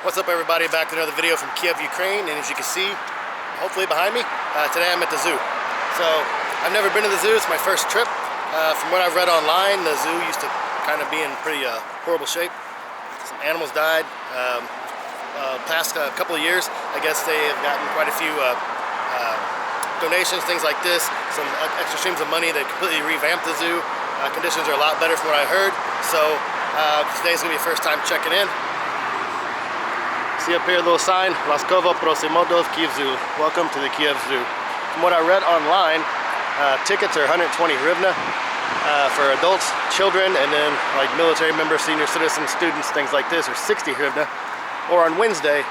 What's up, everybody? Back to another video from Kyiv, Ukraine, and as you can see, hopefully behind me, today I'm at the zoo. So I've never been to the zoo. It's my first trip. From what I've read online, the zoo used to kind of be in pretty horrible shape. Some animals died. Past couple of years, I guess they have gotten quite a few donations, things like this, some extra streams of money. They completely revamped the zoo. Conditions are a lot better from what I heard. So today's gonna be the first time checking in. See up here a little sign, Laskovo Prosimodo of Kyiv Zoo. Welcome to the Kyiv Zoo. From what I read online, tickets are 120 hryvnia for adults, children, and then like military members, senior citizens, students, things like this are 60 hryvnia. Or on Wednesday,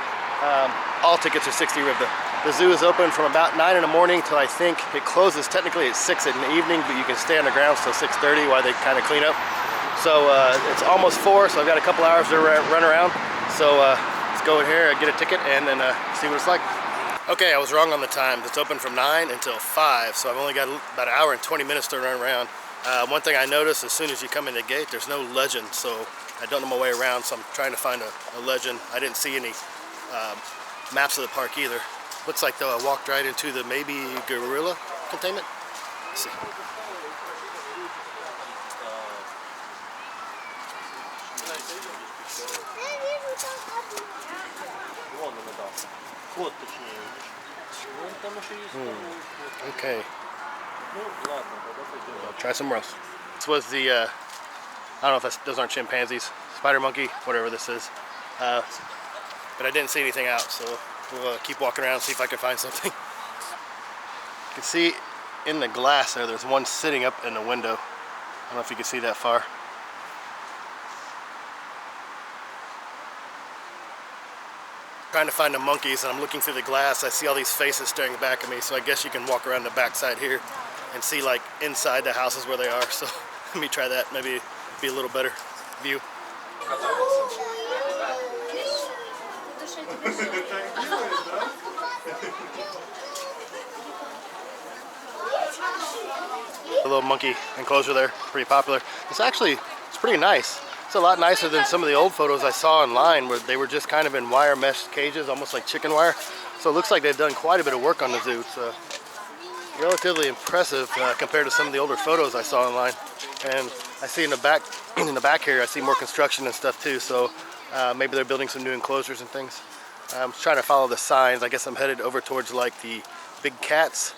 all tickets are 60 hryvnia. The zoo is open from about 9 in the morning till I think it closes technically at 6 in the evening, but you can stay on the grounds till 6:30 while they kind of clean up. So it's almost 4, so I've got a couple hours to run around. So let's go in here and get a ticket and then see what it's like. Okay, I was wrong on the time. It's open from 9 until 5, so I've only got about an hour and 20 minutes to run around. One thing I noticed, as soon as you come in the gate, there's no legend, so I don't know my way around, so I'm trying to find a legend. I didn't see any maps of the park either. Looks like though I walked right into the maybe gorilla containment. Let's see. Okay. Try somewhere else. This was the, I don't know if those aren't chimpanzees, spider monkey, whatever this is. But I didn't see anything out, so we'll keep walking around and see if I can find something. You can see in the glass there's one sitting up in the window. I don't know if you can see that far. Trying to find the monkeys, and I'm looking through the glass. I see all these faces staring back at me, so I guess you can walk around the back side here and see like inside the houses where they are. So let me try that, maybe be a little better view. A little monkey enclosure there, pretty popular. It's pretty nice. It's a lot nicer than some of the old photos I saw online where they were just kind of in wire mesh cages, almost like chicken wire. So it looks like they've done quite a bit of work on the zoo. It's relatively impressive compared to some of the older photos I saw online. And I see in the back here, I see more construction and stuff too. So maybe they're building some new enclosures and things. I'm trying to follow the signs. I guess I'm headed over towards like the big cats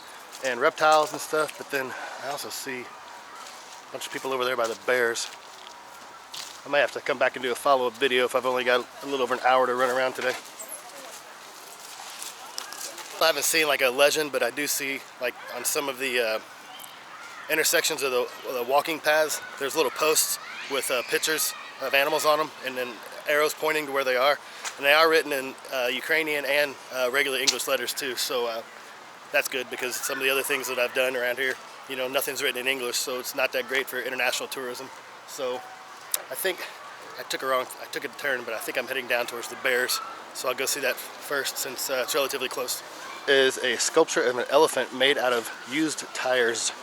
and reptiles and stuff. But then I also see a bunch of people over there by the bears. I might have to come back and do a follow-up video if I've only got a little over an hour to run around today. I haven't seen like a legend, but I do see like on some of the intersections of the walking paths, there's little posts with pictures of animals on them and then arrows pointing to where they are. And they are written in Ukrainian and regular English letters too, so that's good because some of the other things that I've done around here, you know, nothing's written in English, so it's not that great for international tourism. So I think I took a turn, but I think I'm heading down towards the bears, so I'll go see that first since it's relatively close. Is a sculpture of an elephant made out of used tires.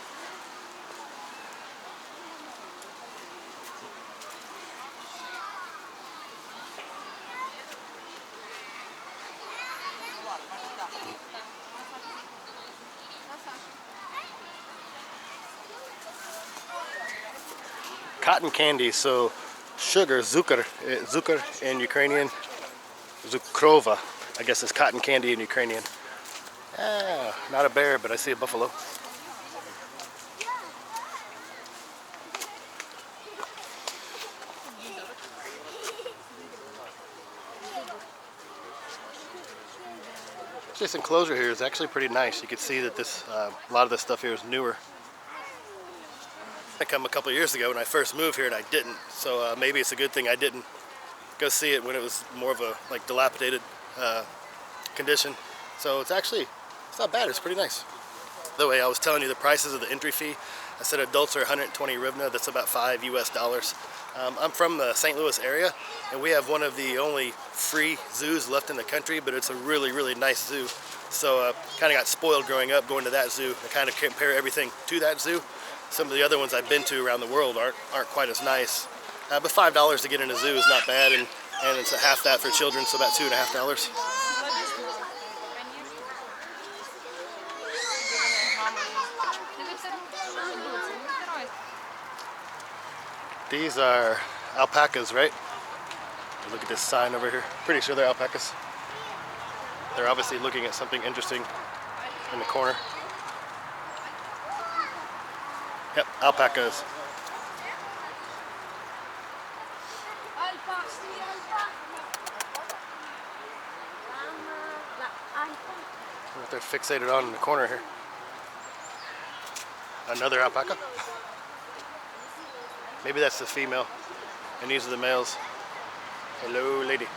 Cotton candy, so sugar, zukr in Ukrainian, zukrova, I guess it's cotton candy in Ukrainian. Not a bear, but I see a buffalo. This enclosure here is actually pretty nice. You can see that this a lot of this stuff here is newer. I come a couple years ago when I first moved here and I didn't, so maybe it's a good thing I didn't go see it when it was more of a like dilapidated condition. So it's not bad, it's pretty nice. The way I was telling you the prices of the entry fee, I said adults are 120 hryvnia, that's about $5 US. I'm from the St. Louis area, and we have one of the only free zoos left in the country, but it's a really, really nice zoo. So kind of got spoiled growing up going to that zoo. I kind of compare everything to that zoo. Some of the other ones I've been to around the world aren't quite as nice. But $5 to get in a zoo is not bad, and and it's half that for children, so about $2.50. These are alpacas, right? Look at this sign over here. Pretty sure they're alpacas. They're obviously looking at something interesting in the corner. Yep, alpacas. I wonder what they're fixated on in the corner here. Another alpaca? Maybe that's the female, and these are the males. Hello, lady.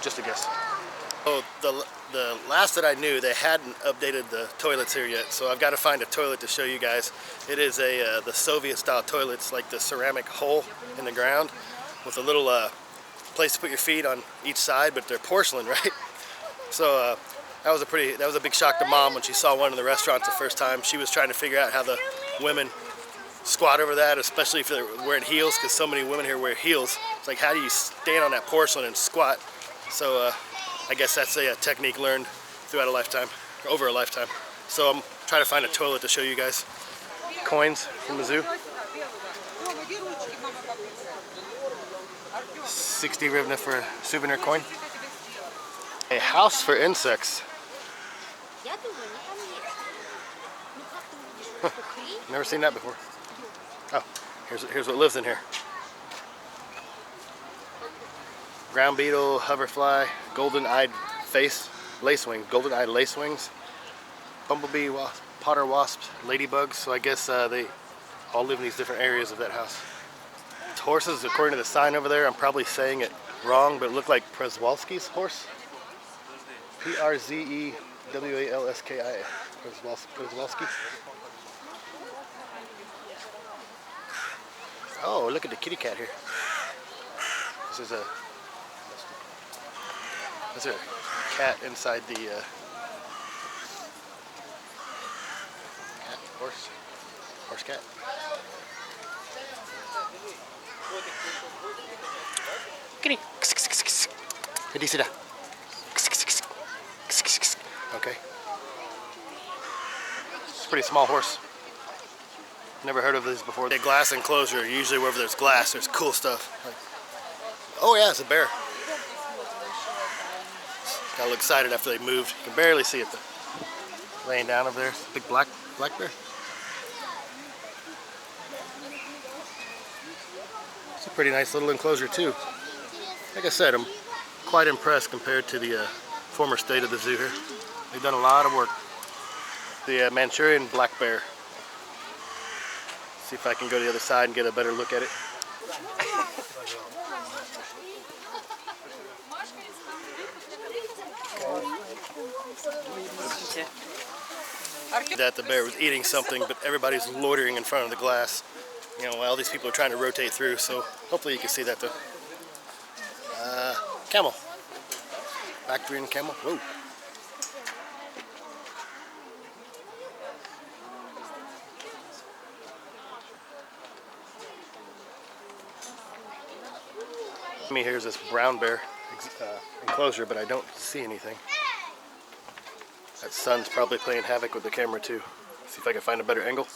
Just a guess. Oh, the last that I knew, they hadn't updated the toilets here yet, so I've got to find a toilet to show you guys. It is the Soviet-style toilets, like the ceramic hole in the ground with a little place to put your feet on each side, but they're porcelain, right? So that was a big shock to Mom when she saw one in the restaurant the first time. She was trying to figure out how the women squat over that, especially if they're wearing heels, because so many women here wear heels. It's like, how do you stand on that porcelain and squat? So I guess that's a technique learned throughout a lifetime, over a lifetime. So I'm trying to find a toilet to show you guys. Coins from the zoo. 60 hryvnia for a souvenir coin. A house for insects. Huh, never seen that before. Oh, here's what lives in here. Ground beetle, hoverfly, golden-eyed golden-eyed lacewings, bumblebee, potter wasps, ladybugs. So I guess they all live in these different areas of that house. It's horses, according to the sign over there. I'm probably saying it wrong, but it looked like Przewalski's horse. Przewalski. Przewalski. Oh, look at the kitty cat here. This is a cat inside the horse cat. Kitty. Okay. It's a pretty small horse. Never heard of these before. A glass enclosure. Usually wherever there's glass, there's cool stuff. Oh yeah, it's a bear. Got a little excited after they moved. You can barely see it though. Laying down over there. Big black bear. It's a pretty nice little enclosure too. Like I said, I'm quite impressed compared to the former state of the zoo here. They've done a lot of work. The Manchurian black bear. See if I can go to the other side and get a better look at it. That the bear was eating something, but everybody's loitering in front of the glass. You know, while these people are trying to rotate through, so hopefully you can see that though. Camel. Bactrian camel. Whoa. Here's this brown bear enclosure, but I don't see anything. That sun's probably playing havoc with the camera too. See if I can find a better angle.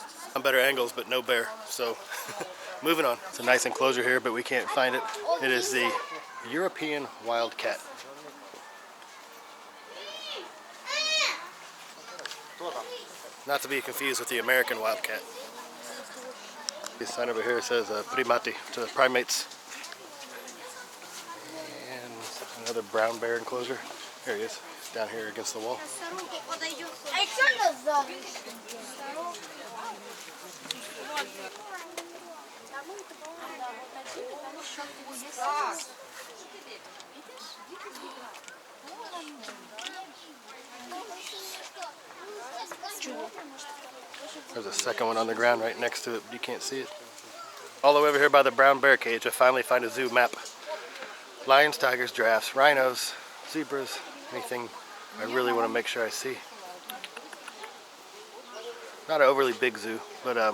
Better angles, but no bear. So moving on. It's a nice enclosure here, but we can't find it. It is the European Wildcat. Not to be confused with the American Wildcat. This sign over here says primati, to primates. And another brown bear enclosure. There he is, down here against the wall. There's a second one on the ground right next to it, but you can't see it. All the way over here by the brown bear cage, I finally find a zoo map. Lions, tigers, giraffes, rhinos, zebras, anything I really want to make sure I see. Not an overly big zoo, but I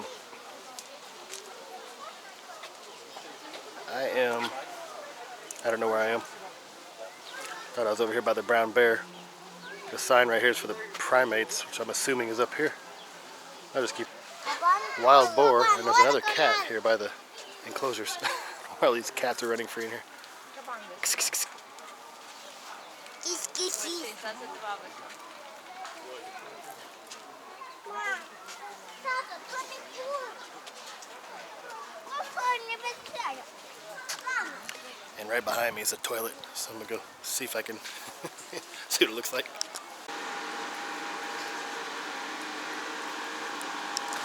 I don't know where I am. Thought I was over here by the brown bear. The sign right here is for the primates, which I'm assuming is up here. I'll just keep wild boar, and there's another cat here by the enclosures. All these cats are running free in here. And right behind me is a toilet, so I'm gonna go see if I can see what it looks like.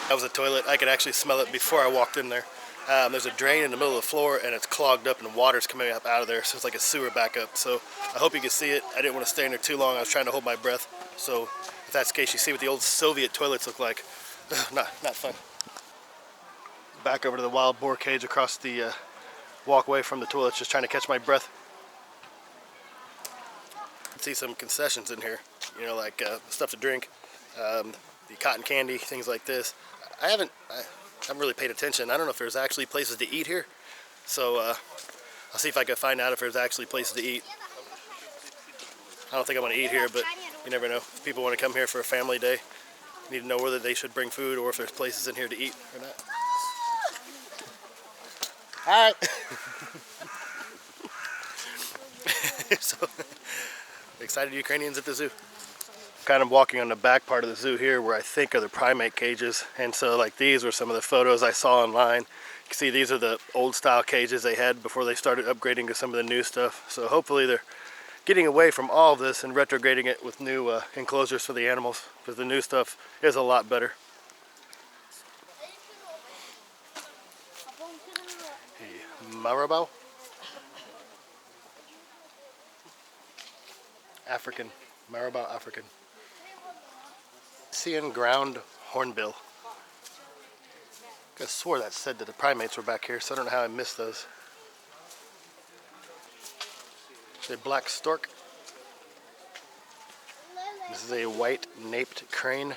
That was a toilet. I could actually smell it before I walked in there. There's a drain in the middle of the floor and it's clogged up and water's coming up out of there, so it's like a sewer backup. So I hope you can see it. I didn't want to stay in there too long. I was trying to hold my breath. So if that's the case, you see what the old Soviet toilets look like. Not fun. Back over to the wild boar cage across the walkway from the toilets, just trying to catch my breath. See some concessions in here, you know, like stuff to drink, the cotton candy, things like this. I haven't really paid attention. I don't know if there's actually places to eat here, so I'll see if I can find out if there's actually places to eat. I don't think I want to eat here, but you never know. If people want to come here for a family day, need to know whether they should bring food or if there's places in here to eat or not. Hi. So excited Ukrainians at the zoo. Kind of walking on the back part of the zoo here where I think are the primate cages, and so like these were some of the photos I saw online. You can see these are the old style cages they had before they started upgrading to some of the new stuff. So hopefully they're getting away from all of this and retrograding it with new enclosures for the animals, because the new stuff is a lot better. Hey, Marabou? African. Marabou African. Seeing ground hornbill. I could have swore that said that the primates were back here, so I don't know how I missed those. It's a black stork. This is a white naped crane.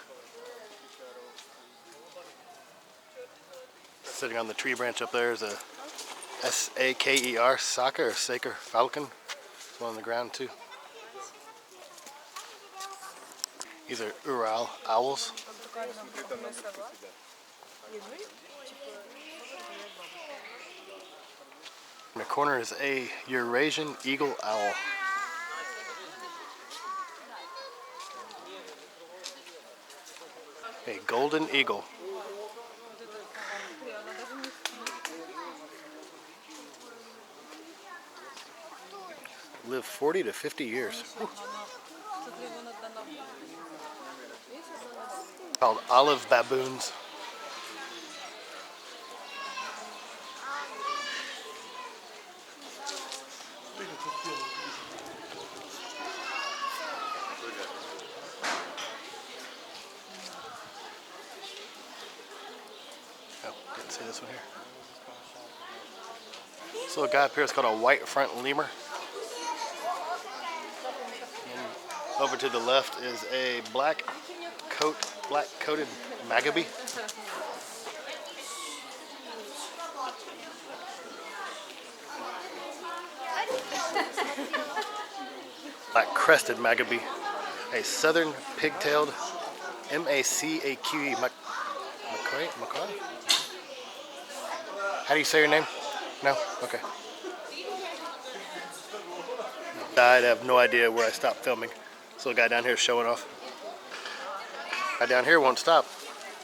Sitting on the tree branch up there is a S-A-K-E-R, Saker or Saker falcon. There's one on the ground too. These are Ural owls. In the corner is a Eurasian Eagle Owl. A golden eagle. Live 40 to 50 years. Whew. Called olive baboons. Oh, didn't see this one here. This little guy up here is called a white front lemur. And over to the left is a black coated magpie. Black crested magpie. A southern pigtailed M-A-C-A-Q-E macaque. How do you say your name? No? Okay. I have no idea where I stopped filming. This little guy down here is showing off. Guy down here won't stop.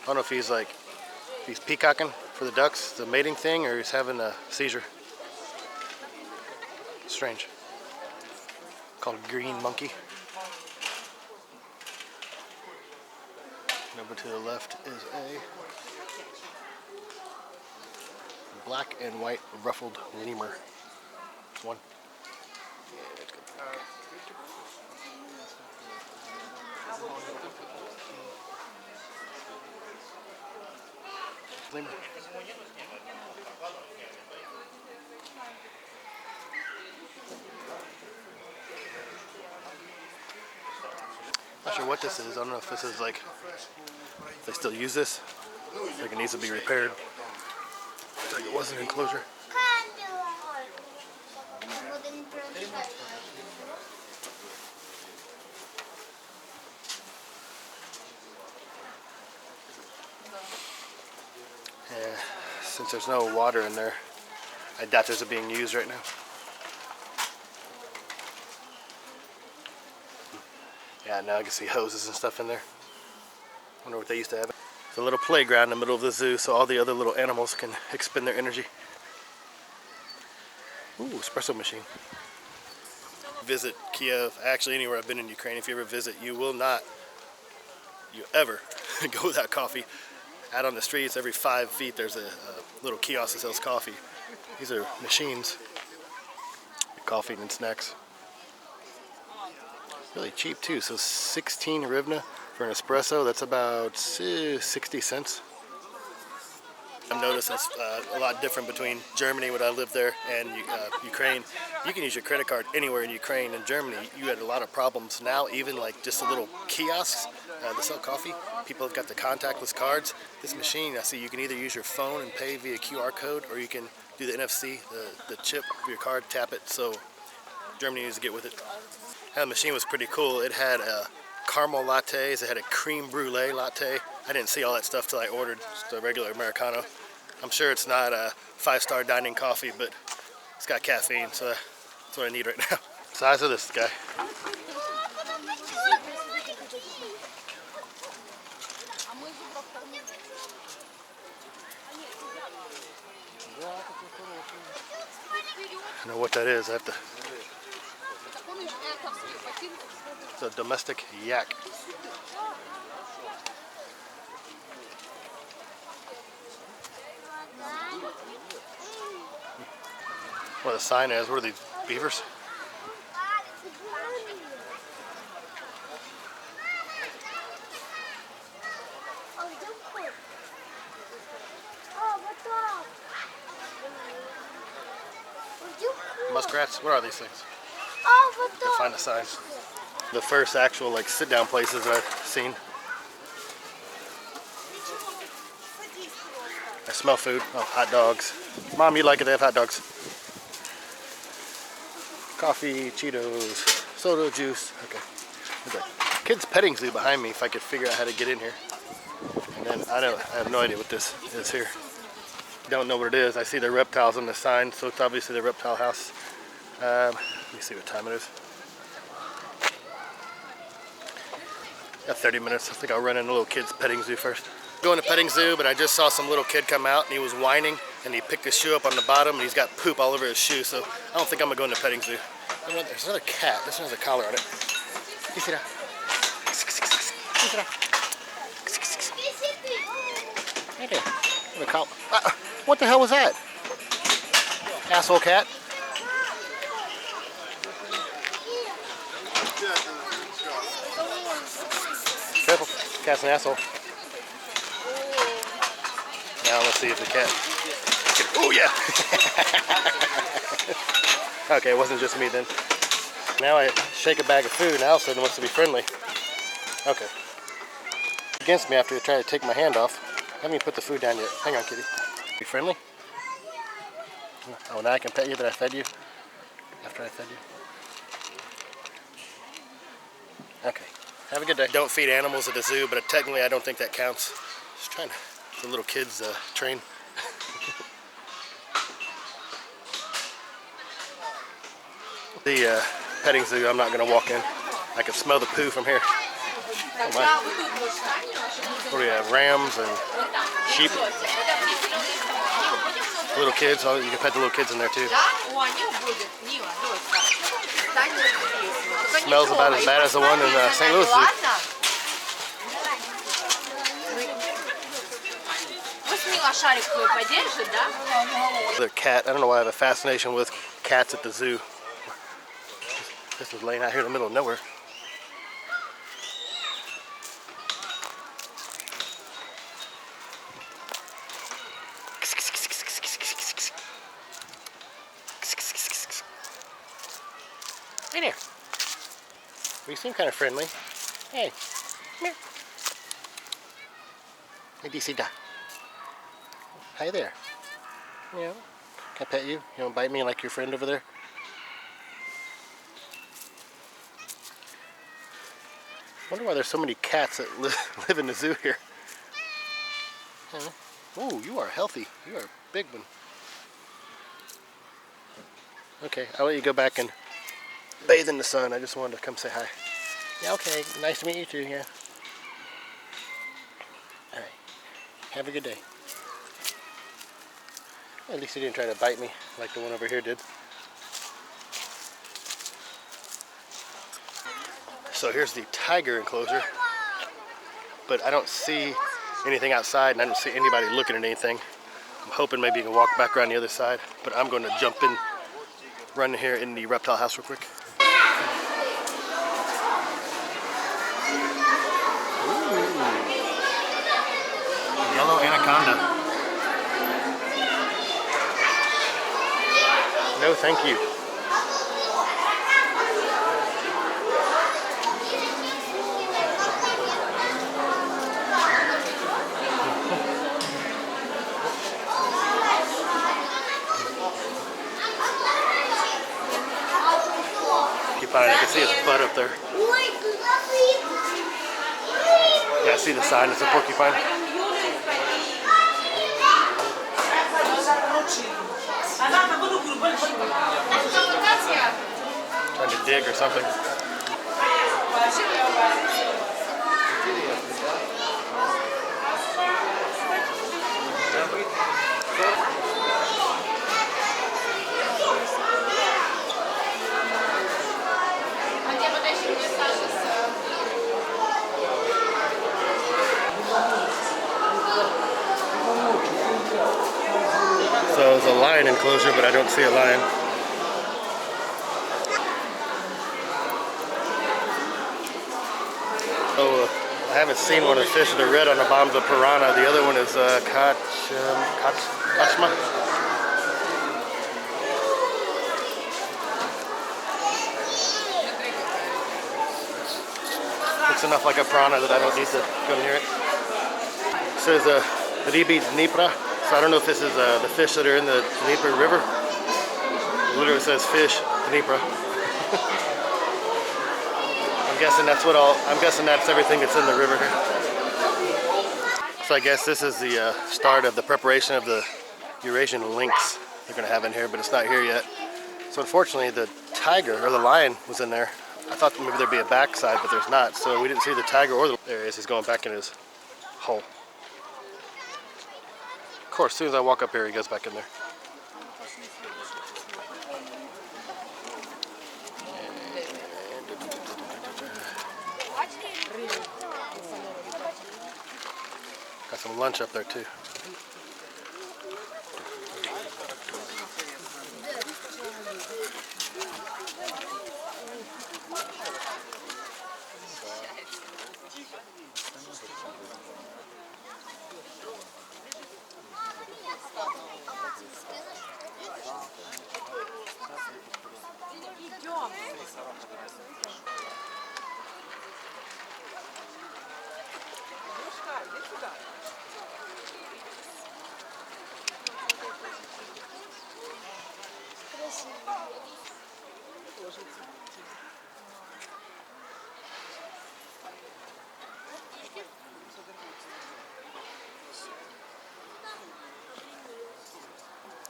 I don't know if he's peacocking for the ducks, the mating thing, or he's having a seizure. Strange. Called green monkey. And over to the left is a black and white ruffled lemur. There's one. Yeah, let's go. Lemur. Not sure what this is. I don't know if this is like, if they still use this. Like it needs to be repaired. Like it was an enclosure. since there's no water in there, I doubt those are being used right now. Yeah, now I can see hoses and stuff in there. Wonder what they used to have. It's a little playground in the middle of the zoo so all the other little animals can expend their energy. Ooh, espresso machine. Visit Kyiv, actually anywhere I've been in Ukraine, if you ever visit, you ever go without coffee. Out on the streets, every 5 feet, there's a little kiosk that sells coffee. These are machines, coffee and snacks. Really cheap too, so 16 hryvnia for an espresso, that's about 60 cents. I've noticed that's a lot different between Germany, when I lived there, and Ukraine. You can use your credit card anywhere in Ukraine. In Germany, you had a lot of problems. Now, even like just the little kiosks that sell coffee, people have got the contactless cards. This machine, I see you can either use your phone and pay via QR code, or you can do the NFC, the chip of your card, tap it. So Germany needs to get with it. The machine was pretty cool. It had caramel lattes, it had a cream brulee latte. I didn't see all that stuff till I ordered just a regular Americano. I'm sure it's not a 5-star dining coffee, but it's got caffeine, so that's what I need right now. Size of this guy. I know what that is. I have to. It's a domestic yak. What the sign is? What are these, beavers? Muskrats? What are these things? To find the sign. The first actual like sit-down places that I've seen. I smell food. Oh, hot dogs. Mom, you like it? They have hot dogs. Coffee, Cheetos, soda, juice. Okay. There's a kids petting zoo behind me if I could figure out how to get in here. And then I have no idea what this is here. Don't know what it is. I see the reptiles on the sign, so it's obviously the reptile house. Let me see what time it is. Got 30 minutes. I think I'll run in a little kids petting zoo first. Going to petting zoo, but I just saw some little kid come out and he was whining and he picked his shoe up on the bottom and he's got poop all over his shoe, so I don't think I'm gonna go into petting zoo. There's another cat. This one has a collar on it. Hey there. What the hell was that? Asshole cat. Careful, cat's an asshole. Now let's see if the cat. Oh yeah! Okay, it wasn't just me then. Now I shake a bag of food and Allison wants to be friendly. Okay. Against me after I try to take my hand off. I haven't even put the food down yet. Hang on, kitty. Be friendly? Oh, now I can pet you that I fed you? After I fed you? Okay. Have a good day. Don't feed animals at the zoo, but technically I don't think that counts. Just trying to, the little kids train. The petting zoo, I'm not going to walk in. I can smell the poo from here. Oh my. What do we have? Rams and sheep. Little kids. Oh, you can pet the little kids in there too. Smells about as bad as the one in St. Louis Zoo. The cat. I don't know why I have a fascination with cats at the zoo. This was laying out here in the middle of nowhere. Hey there. You seem kind of friendly. Hey. Come here. Hey, DC Da. Hi there. Yeah. Can I pet you? You don't bite me like your friend over there? I wonder why there's so many cats that live in the zoo here. Ooh, you are healthy. You are big one. Okay, I'll let you go back and bathe in the sun. I just wanted to come say hi. Yeah, okay. Nice to meet you too, yeah. Alright. Have a good day. At least he didn't try to bite me like the one over here did. So here's the tiger enclosure. But I don't see anything outside and I don't see anybody looking at anything. I'm hoping maybe you can walk back around the other side. But I'm going to jump in, run here in the reptile house real quick. Yellow anaconda. No, thank you. I can see his butt up there. Yeah, I see the sign. It's a porcupine. Trying to dig or something. So there's a lion enclosure, but I don't see a lion. Oh, I haven't seen one of the fish that are red on the bottom's a piranha. The other one is kachma. Looks enough like a piranha that I don't need to go near it. It says Ribi Dnipra. So I don't know if this is the fish that are in the Dnieper River. It literally says fish, Dnieper. I'm guessing that's everything that's in the river here. So I guess this is the start of the preparation of the Eurasian lynx they're gonna have in here, but it's not here yet. So unfortunately the tiger, or the lion, was in there. I thought maybe there'd be a backside, but there's not. So we didn't see the tiger or there he is, he's going back in his hole. Of course, as soon as I walk up here, he goes back in there. Got some lunch up there too.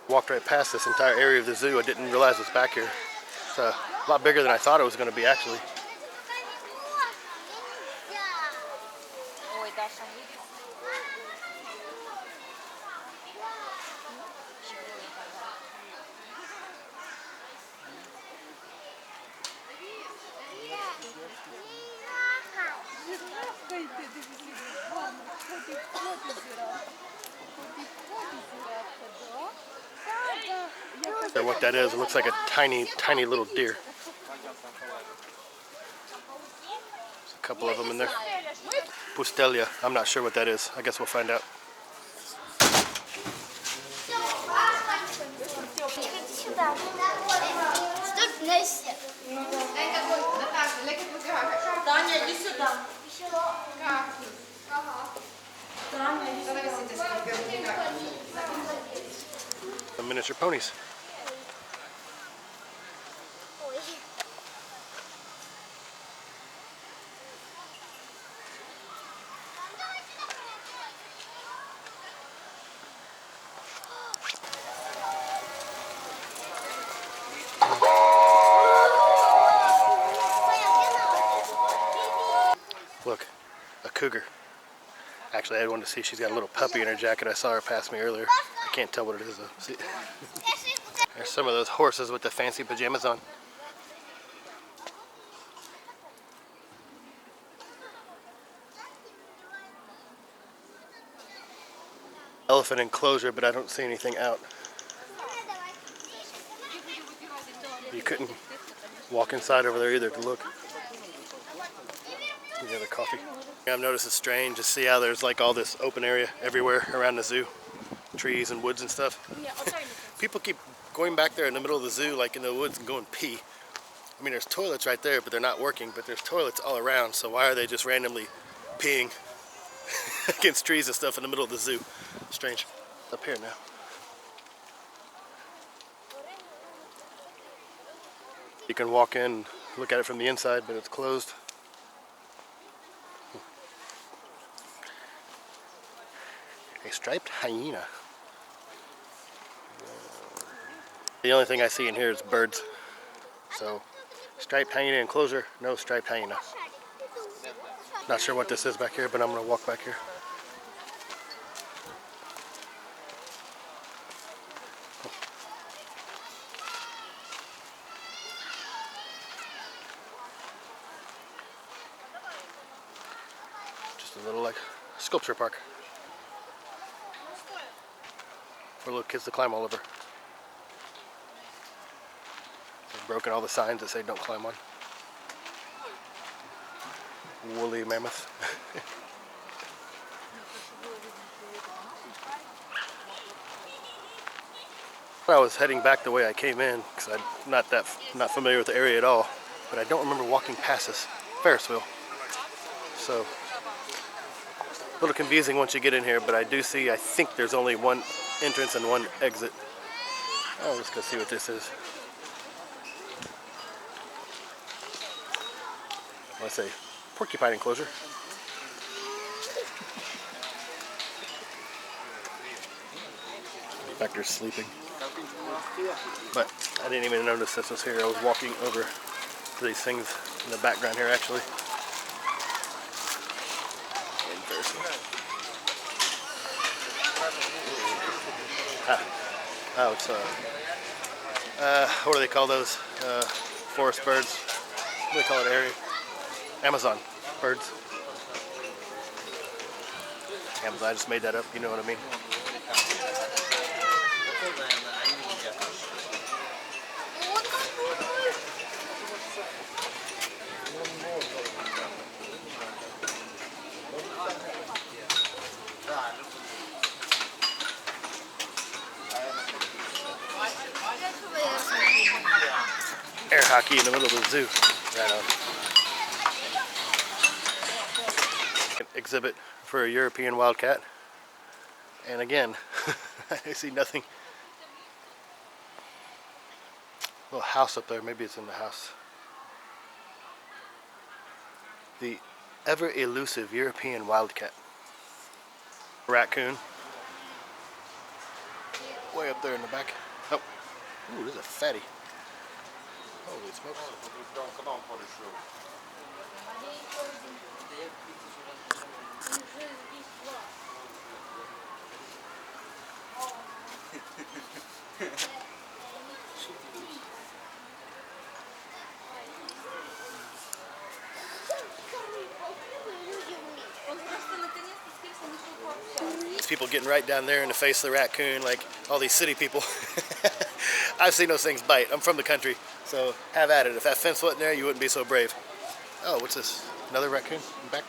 Walked right past this entire area of the zoo. I didn't realize it was back here. It's a lot bigger than I thought it was going to be, actually. So what that is, it looks like a tiny, tiny little deer. There's a couple of them in there. Pustelia, I'm not sure what that is. I guess we'll find out. Some miniature ponies. cougar. Actually, I wanted to see, she's got a little puppy in her jacket. I saw her pass me earlier. I can't tell what it is though. See? There's some of those horses with the fancy pajamas on. Elephant enclosure, but I don't see anything out. You couldn't walk inside over there either to look. The other coffee. I've noticed it's strange to see how there's like all this open area everywhere around the zoo. Trees and woods and stuff. People keep going back there in the middle of the zoo, like in the woods, and going pee. I mean, there's toilets right there, but they're not working, but there's toilets all around, so why are they just randomly peeing against trees and stuff in the middle of the zoo? Strange. Up here now. You can walk in, look at it from the inside, but it's closed. A striped hyena. The only thing I see in here is birds. So, striped hyena enclosure, no striped hyena. Not sure what this is back here, but I'm going to walk back here. Just a little like sculpture park for little kids to climb all over. They've broken all the signs that say don't climb on. Woolly mammoth. I was heading back the way I came in because I'm not familiar with the area at all, but I don't remember walking past this Ferris wheel. So a little confusing once you get in here, but I do see, I think there's only one entrance and one exit. Oh, let's go see what this is. Let's say porcupine enclosure. Back there sleeping. But I didn't even notice this was here. I was walking over to these things in the background here actually. Oh, it's what do they call those? Forest birds. What do they call it area? Amazon birds. Amazon, I just made that up, you know what I mean? Air hockey in the middle of the zoo. Right on. An exhibit for a European wildcat. And again, I see nothing. Little house up there, maybe it's in the house. The ever elusive European wildcat. Raccoon. Way up there in the back. Oh, ooh, this is a fatty. Holy smokes. People getting right down there in the face of the raccoon, like all these city people. I've seen those things bite. I'm from the country, so have at it. If that fence wasn't there, you wouldn't be so brave. Oh, what's this? Another raccoon in the back?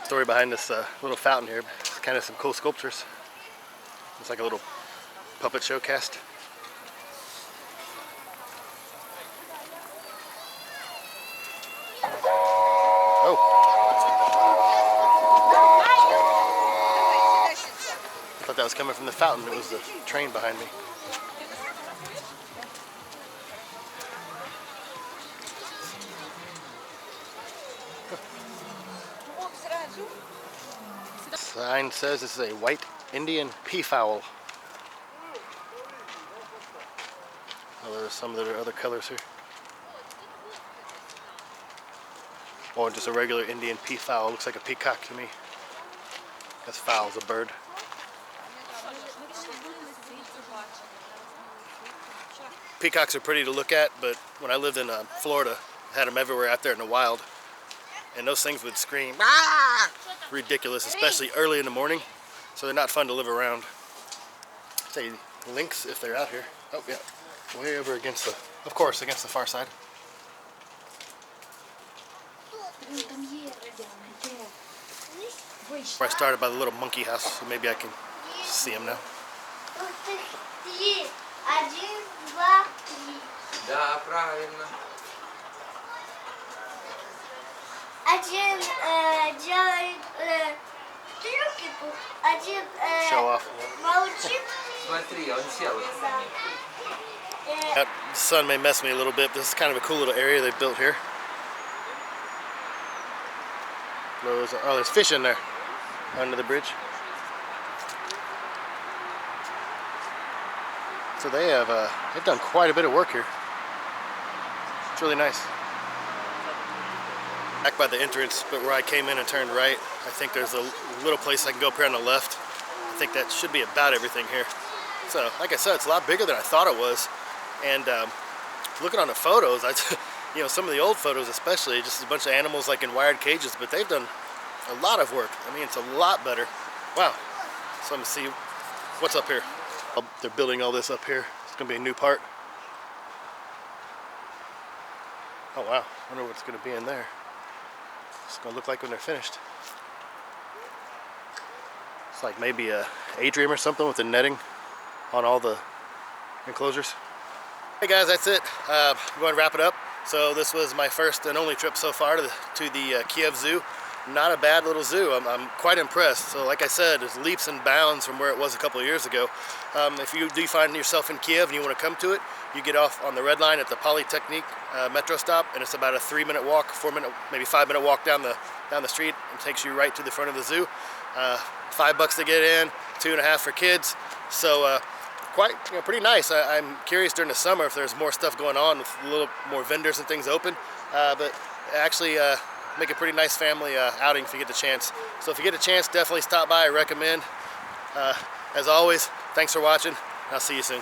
Story behind this little fountain here. It's kind of some cool sculptures. It's like a little puppet show cast. That was coming from the fountain. It was the train behind me. Sign says this is a white Indian Pea Fowl. Oh, there's some of the other colors here. or just a regular Indian pea fowl. Looks like a peacock to me. That's fowl, is a bird. Peacocks are pretty to look at, but when I lived in Florida, I had them everywhere out there in the wild. And those things would scream, "Ah!" Ridiculous, especially early in the morning. So they're not fun to live around. Say lynx if they're out here. Oh yeah, way over against the, of course, against the far side. I started by the little monkey house, so maybe I can see him now. Да, правильно. Один делает трюки, один Show off. молчит. Смотри, он сел. The sun may mess me a little bit. This is kind of a cool little area they built here. Oh, there's fish in there under the bridge. So they have they've done quite a bit of work here. It's really nice. Back by the entrance, but where I came in and turned right, I think there's a little place I can go up here on the left. I think that should be about everything here. So, like I said, it's a lot bigger than I thought it was. And looking on the photos, you know, some of the old photos especially, just a bunch of animals like in wired cages, but they've done a lot of work. I mean, it's a lot better. Wow. So I'm gonna see what's up here. They're building all this up here. It's gonna be a new part. Oh wow, I wonder what's gonna be in there. It's gonna look like when they're finished. It's like maybe a atrium or something with the netting on all the enclosures. Hey guys, that's it. I'm going to wrap it up. So this was my first and only trip so far to the Kyiv Zoo. Not a bad little zoo. I'm quite impressed. So like I said, there's leaps and bounds from where it was a couple of years ago. If you do find yourself in Kyiv and you want to come to it, you get off on the red line at the Polytechnic metro stop, and it's about a 3-minute walk, 4-minute, maybe 5-minute walk down the street, and takes you right to the front of the zoo. $5 to get in, $2.50 for kids. So quite, pretty nice. I'm curious during the summer if there's more stuff going on with a little more vendors and things open, but actually make a pretty nice family outing if you get the chance. So if you get a chance, definitely stop by. I recommend. As always, thanks for watching. I'll see you soon.